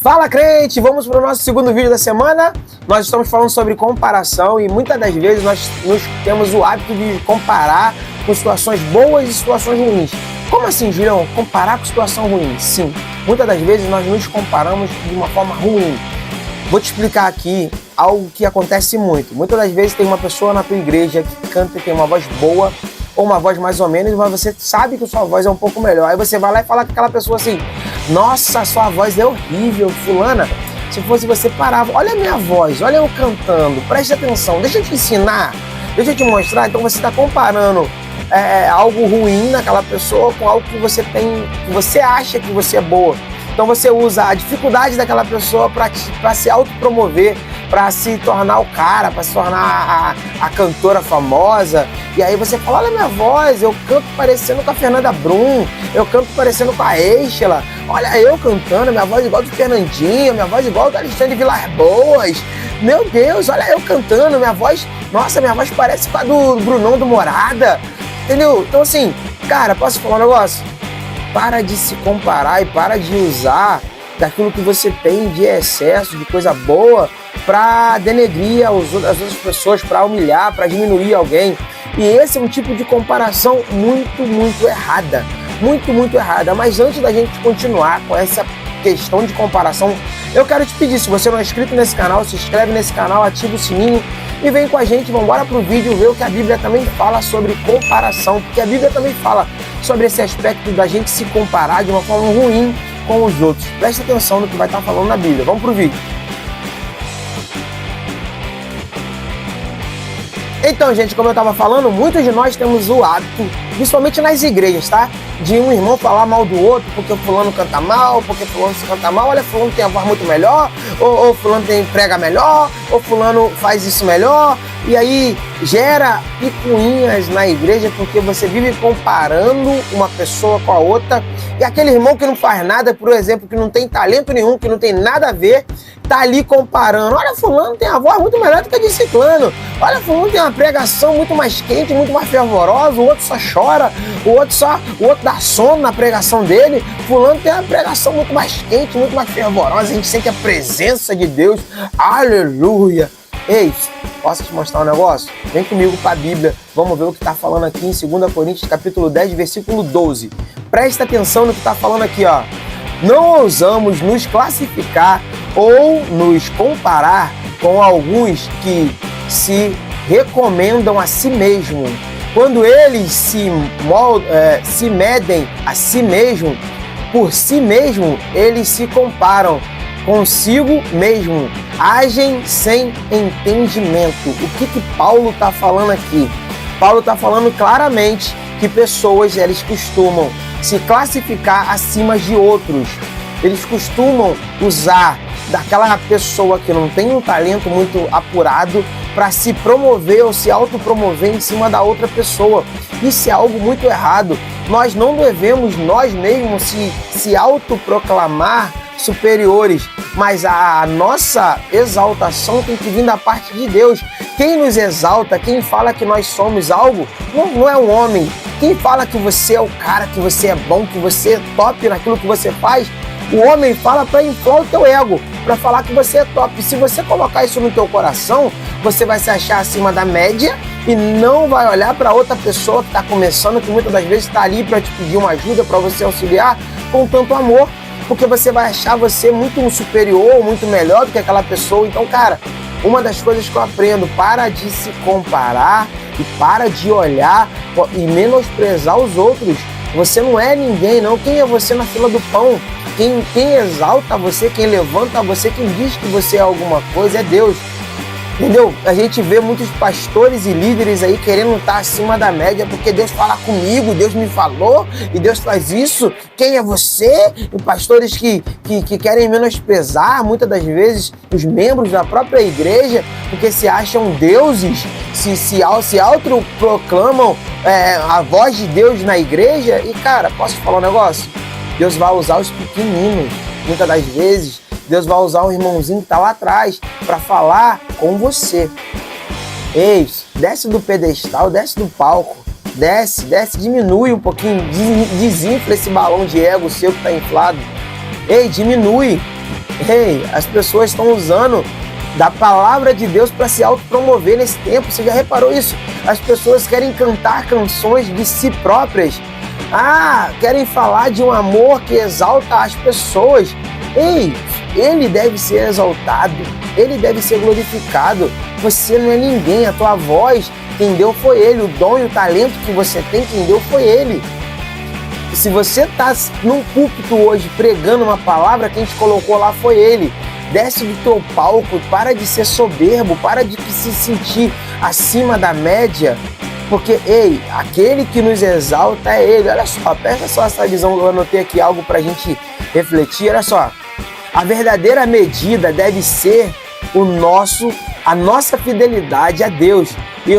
Fala, crente! Vamos para o nosso segundo vídeo da semana. Nós estamos falando sobre comparação e muitas das vezes nós temos o hábito de comparar com situações boas e situações ruins. Como assim, Julião? Comparar com situação ruim? Sim, muitas das vezes nós nos comparamos de uma forma ruim. Vou te explicar aqui algo que acontece muito. Muitas das vezes tem uma pessoa na tua igreja que canta e tem uma voz boa ou uma voz mais ou menos, mas você sabe que a sua voz é um pouco melhor. Aí você vai lá e fala com aquela pessoa assim: nossa, sua voz é horrível, fulana. Se fosse você, parava. Olha a minha voz, olha eu cantando, preste atenção, deixa eu te ensinar, deixa eu te mostrar. Então você está comparando algo ruim naquela pessoa com algo que você tem, que você acha que você é boa. Então você usa a dificuldade daquela pessoa para se autopromover, para se tornar o cara, para se tornar a cantora famosa. E aí você fala: olha a minha voz, eu canto parecendo com a Fernanda Brum, eu canto parecendo com a Eixla, olha eu cantando, minha voz igual do Fernandinho, minha voz igual do Alexandre Vilas Boas. Meu Deus, olha eu cantando, minha voz, nossa, minha voz parece com a do Brunão do Morada, entendeu? Então assim, cara, posso falar um negócio? Para de se comparar e para de usar daquilo que você tem de excesso, de coisa boa, para denegrir as outras pessoas, para humilhar, para diminuir alguém. E esse é um tipo de comparação muito errada. Muito errada. Mas antes da gente continuar com essa questão de comparação, eu quero te pedir, se você não é inscrito nesse canal, se inscreve nesse canal, ativa o sininho e vem com a gente, vamos embora pro vídeo ver o que a Bíblia também fala sobre comparação, porque a Bíblia também fala sobre esse aspecto da gente se comparar de uma forma ruim com os outros. Presta atenção no que vai estar falando na Bíblia. Vamos pro vídeo. Então, gente, como eu estava falando, muitos de nós temos o hábito, principalmente nas igrejas, tá? De um irmão falar mal do outro porque o fulano canta mal, porque fulano se canta mal, olha, fulano tem a voz muito melhor, ou fulano prega melhor, ou fulano faz isso melhor. E aí gera picuinhas na igreja porque você vive comparando uma pessoa com a outra. E aquele irmão que não faz nada, por exemplo, que não tem talento nenhum, que não tem nada a ver, tá ali comparando. Olha, fulano tem a voz muito melhor do que a de ciclano. Olha, fulano tem uma pregação muito mais quente, muito mais fervorosa. O outro só chora, o outro dá sono na pregação dele. Fulano tem uma pregação muito mais quente, muito mais fervorosa. A gente sente a presença de Deus. Aleluia! Ei, posso te mostrar um negócio? Vem comigo para a Bíblia, vamos ver o que está falando aqui em 2 Coríntios, capítulo 10, versículo 12. Presta atenção no que está falando aqui, ó. Não ousamos nos classificar ou nos comparar com alguns que recomendam a si mesmo. Quando eles se medem a si mesmo, por si mesmo, eles se comparam consigo mesmo, agem sem entendimento. O que Paulo está falando aqui? Paulo está falando claramente que pessoas, eles costumam se classificar acima de outros. Eles costumam usar daquela pessoa que não tem um talento muito apurado para se promover ou se autopromover em cima da outra pessoa. Isso é algo muito errado. Nós não devemos nós mesmos se autoproclamar superiores, mas a nossa exaltação tem que vir da parte de Deus. Quem nos exalta, quem fala que nós somos algo, não é um homem. Quem fala que você é o cara, que você é bom, que você é top naquilo que você faz, o homem fala para inflar o teu ego, para falar que você é top. E se você colocar isso no teu coração, você vai se achar acima da média e não vai olhar para outra pessoa que está começando, que muitas das vezes está ali para te pedir uma ajuda, para você auxiliar com tanto amor. Porque você vai achar você muito superior, muito melhor do que aquela pessoa. Então, cara, uma das coisas que eu aprendo, para de se comparar e para de olhar e menosprezar os outros. Você não é ninguém, não. Quem é você na fila do pão? Quem exalta você, quem levanta você, quem diz que você é alguma coisa é Deus. Entendeu? A gente vê muitos pastores e líderes aí querendo estar acima da média porque Deus fala comigo, Deus me falou e Deus faz isso. Quem é você? E pastores que querem menosprezar muitas das vezes os membros da própria igreja porque se acham deuses, se autoproclamam a voz de Deus na igreja. E cara, posso te falar um negócio? Deus vai usar os pequeninos, muitas das vezes. Deus vai usar um irmãozinho que está lá atrás para falar com você. Ei, desce do pedestal, desce do palco, desce, diminui um pouquinho, desinfla esse balão de ego seu que está inflado. Ei, diminui. Ei, as pessoas estão usando da palavra de Deus para se autopromover nesse tempo. Você já reparou isso? As pessoas querem cantar canções de si próprias. Querem falar de um amor que exalta as pessoas. Ei, ele deve ser exaltado, ele deve ser glorificado. Você não é ninguém, a tua voz, quem deu foi ele. O dom e o talento que você tem, quem deu foi ele. Se você está num púlpito hoje pregando uma palavra, quem te colocou lá foi ele. Desce do teu palco, para de ser soberbo, para de se sentir acima da média, porque, ei, aquele que nos exalta é ele. Olha só, presta só essa visão, eu anotei aqui algo para a gente refletir. Olha só, a verdadeira medida deve ser a nossa fidelidade a Deus e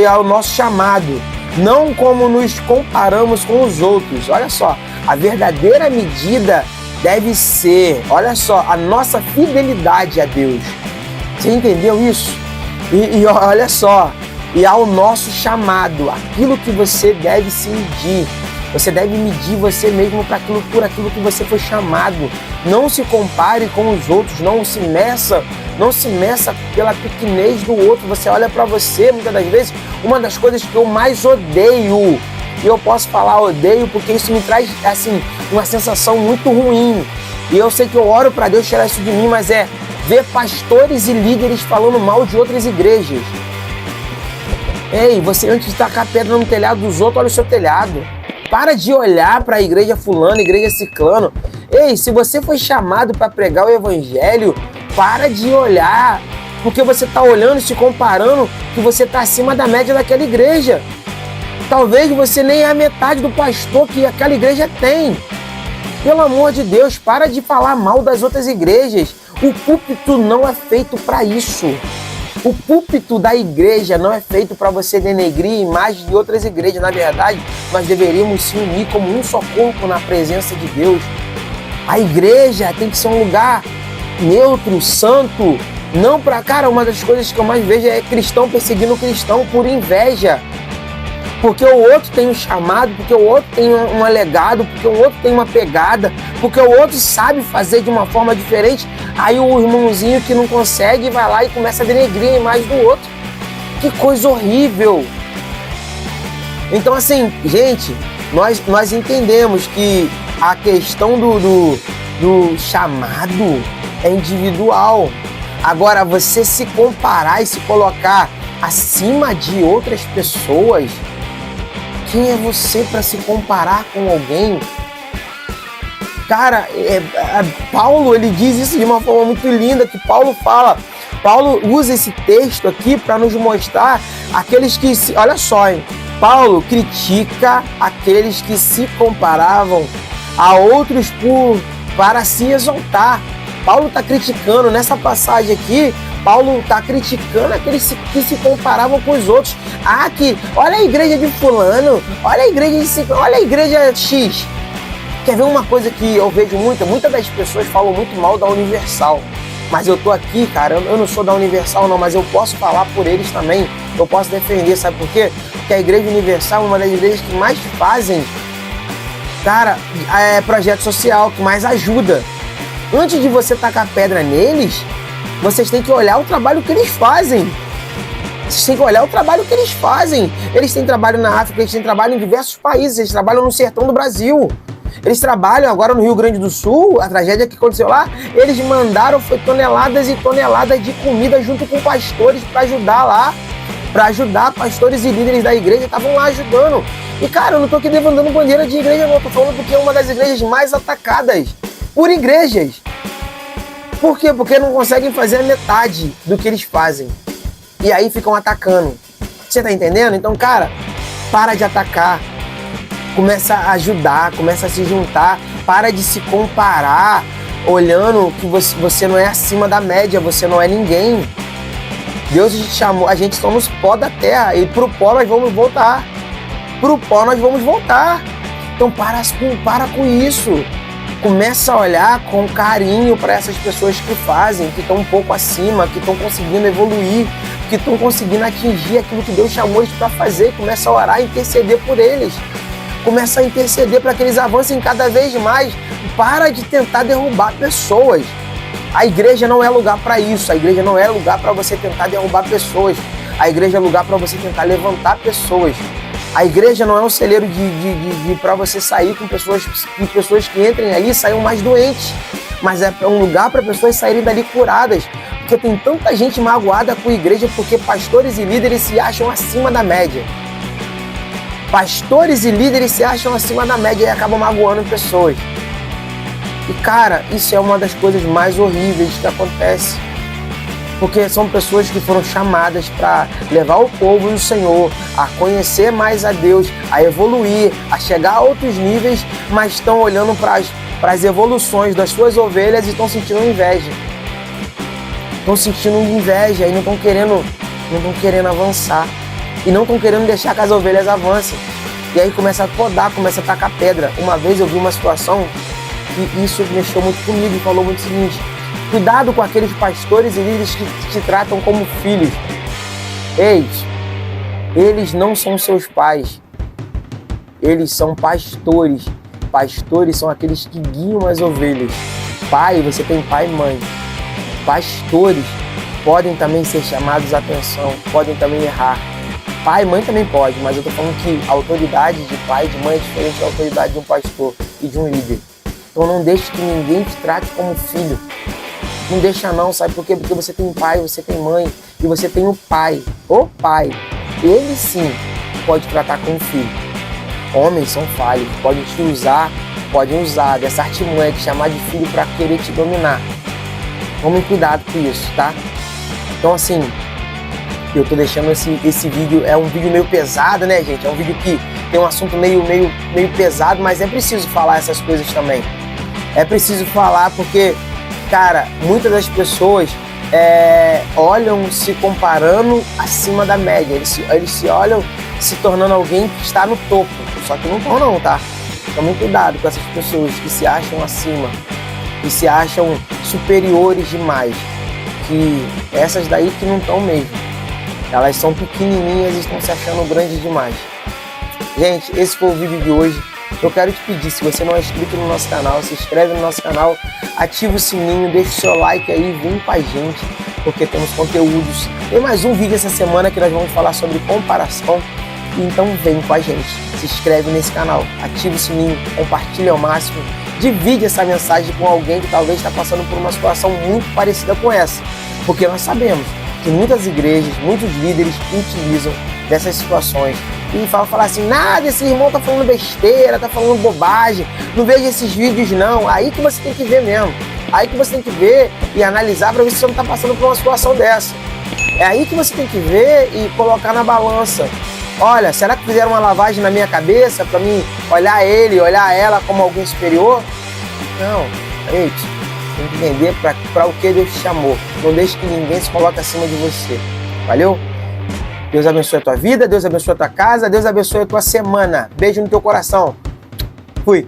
ao nosso chamado, não como nos comparamos com os outros. Olha só, a verdadeira medida deve ser, olha só, a nossa fidelidade a Deus. Você entendeu isso? E olha só, e ao nosso chamado, aquilo que você deve se medir. Você deve medir você mesmo por aquilo que você foi chamado. Não se compare com os outros, não se meça pela pequenez do outro. Você olha para você, muitas das vezes, uma das coisas que eu mais odeio, e eu posso falar odeio porque isso me traz, assim, uma sensação muito ruim. E eu sei que eu oro para Deus tirar isso de mim, mas é ver pastores e líderes falando mal de outras igrejas. Ei, você antes de tacar pedra no telhado dos outros, olha o seu telhado. Para de olhar para a igreja fulano, igreja ciclano. Ei, se você foi chamado para pregar o evangelho, para de olhar, porque você está olhando e se comparando que você está acima da média daquela igreja. Talvez você nem é a metade do pastor que aquela igreja tem. Pelo amor de Deus, para de falar mal das outras igrejas. O púlpito não é feito para isso. O púlpito da igreja não é feito para você denegrir imagens de outras igrejas. Na verdade, nós deveríamos se unir como um só corpo na presença de Deus. A igreja tem que ser um lugar neutro, santo. Não para... Cara, uma das coisas que eu mais vejo é cristão perseguindo cristão por inveja. Porque o outro tem um chamado, porque o outro tem um legado, porque o outro tem uma pegada, porque o outro sabe fazer de uma forma diferente. Aí o irmãozinho que não consegue vai lá e começa a denegrir a imagem do outro. Que coisa horrível! Então, assim, gente, nós entendemos que a questão do chamado é individual. Agora, você se comparar e se colocar acima de outras pessoas, quem é você para se comparar com alguém? Cara, Paulo, ele diz isso de uma forma muito linda, que Paulo usa esse texto aqui para nos mostrar aqueles que olha só, hein? Paulo critica aqueles que se comparavam a outros para se exaltar. Paulo está criticando, nessa passagem aqui, Paulo está criticando aqueles que se comparavam com os outros. Olha a igreja de fulano, olha a igreja de ciclano, olha a igreja X. Quer ver uma coisa que eu vejo muitas das pessoas falam muito mal da Universal. Mas eu tô aqui, cara, eu não sou da Universal não, mas eu posso falar por eles também. Eu posso defender, sabe por quê? Porque a Igreja Universal é uma das igrejas que mais fazem, cara, projeto social, que mais ajuda. Antes de você tacar pedra neles, vocês têm que olhar o trabalho que eles fazem. Vocês têm que olhar o trabalho que eles fazem. Eles têm trabalho na África, eles têm trabalho em diversos países, eles trabalham no sertão do Brasil. Eles trabalham agora no Rio Grande do Sul, a tragédia que aconteceu lá, eles mandaram toneladas e toneladas de comida junto com pastores para ajudar lá, para ajudar pastores e líderes da igreja, estavam lá ajudando. E cara, eu não tô aqui levantando bandeira de igreja não, tô falando porque é uma das igrejas mais atacadas por igrejas. Por quê? Porque não conseguem fazer a metade do que eles fazem. E aí ficam atacando. Você tá entendendo? Então, cara, para de atacar. Começa a ajudar, começa a se juntar. Para de se comparar, olhando que você não é acima da média, você não é ninguém. Deus te chamou, a gente somos pó da terra e pro pó nós vamos voltar. Pro pó nós vamos voltar. Então para com isso. Começa a olhar com carinho para essas pessoas que fazem, que estão um pouco acima, que estão conseguindo evoluir, que estão conseguindo atingir aquilo que Deus chamou eles para fazer. Começa a orar e interceder por eles. Começa a interceder para que eles avancem cada vez mais. Para de tentar derrubar pessoas. A igreja não é lugar para isso. A igreja não é lugar para você tentar derrubar pessoas. A igreja é lugar para você tentar levantar pessoas. A igreja não é um celeiro para você sair com pessoas que entrem ali e saiam mais doentes. Mas é um lugar para pessoas saírem dali curadas. Porque tem tanta gente magoada com a igreja porque pastores e líderes se acham acima da média. Pastores e líderes se acham acima da média e acabam magoando pessoas. E cara, isso é uma das coisas mais horríveis que acontece. Porque são pessoas que foram chamadas para levar o povo do Senhor a conhecer mais a Deus, a evoluir, a chegar a outros níveis, mas estão olhando para as evoluções das suas ovelhas e estão sentindo inveja. Estão sentindo inveja e não estão querendo avançar. E não estão querendo deixar que as ovelhas avancem. E aí começa a podar, começa a tacar pedra. Uma vez eu vi uma situação que isso mexeu muito comigo e falou muito o seguinte: cuidado com aqueles pastores e líderes que te tratam como filhos. Eles não são seus pais. Eles são pastores. Pastores são aqueles que guiam as ovelhas. Pai, você tem pai e mãe. Pastores podem também ser chamados a atenção, podem também errar. Pai e mãe também pode, mas eu tô falando que a autoridade de pai e de mãe é diferente da autoridade de um pastor e de um líder. Então não deixe que ninguém te trate como filho. Não deixa não, sabe por quê? Porque você tem pai, você tem mãe e você tem o pai. O pai, ele sim pode tratar como filho. Homens são falhos, podem usar dessa artimanha de chamar de filho para querer te dominar. Tomem cuidado com isso, tá? Então assim, eu tô deixando esse vídeo, é um vídeo meio pesado, né, gente? É um vídeo que tem um assunto meio pesado, mas é preciso falar essas coisas também. É preciso falar porque, cara, muitas das pessoas olham se comparando acima da média. Eles se olham se tornando alguém que está no topo. Só que não estão não, tá? Tomem cuidado com essas pessoas que se acham acima, que se acham superiores demais. Que essas daí que não estão mesmo. Elas são pequenininhas e estão se achando grandes demais. Gente, esse foi o vídeo de hoje. Eu quero te pedir, se você não é inscrito no nosso canal, se inscreve no nosso canal, ativa o sininho, deixa o seu like aí, vem com a gente, porque temos conteúdos. Tem mais um vídeo essa semana que nós vamos falar sobre comparação, então vem com a gente. Se inscreve nesse canal, ativa o sininho, compartilha ao máximo, divide essa mensagem com alguém que talvez está passando por uma situação muito parecida com essa, porque nós sabemos que muitas igrejas, muitos líderes utilizam dessas situações e falar assim: nada, esse irmão tá falando besteira, tá falando bobagem, não vejo esses vídeos não. Aí que você tem que ver mesmo, aí que você tem que ver e analisar para ver se você não tá passando por uma situação dessa. É aí que você tem que ver e colocar na balança. Olha, será que fizeram uma lavagem na minha cabeça para mim olhar ele, olhar ela como alguém superior? Não, gente, tem que entender para o que Deus te chamou. Não deixe que ninguém se coloque acima de você. Valeu? Deus abençoe a tua vida, Deus abençoe a tua casa, Deus abençoe a tua semana. Beijo no teu coração. Fui.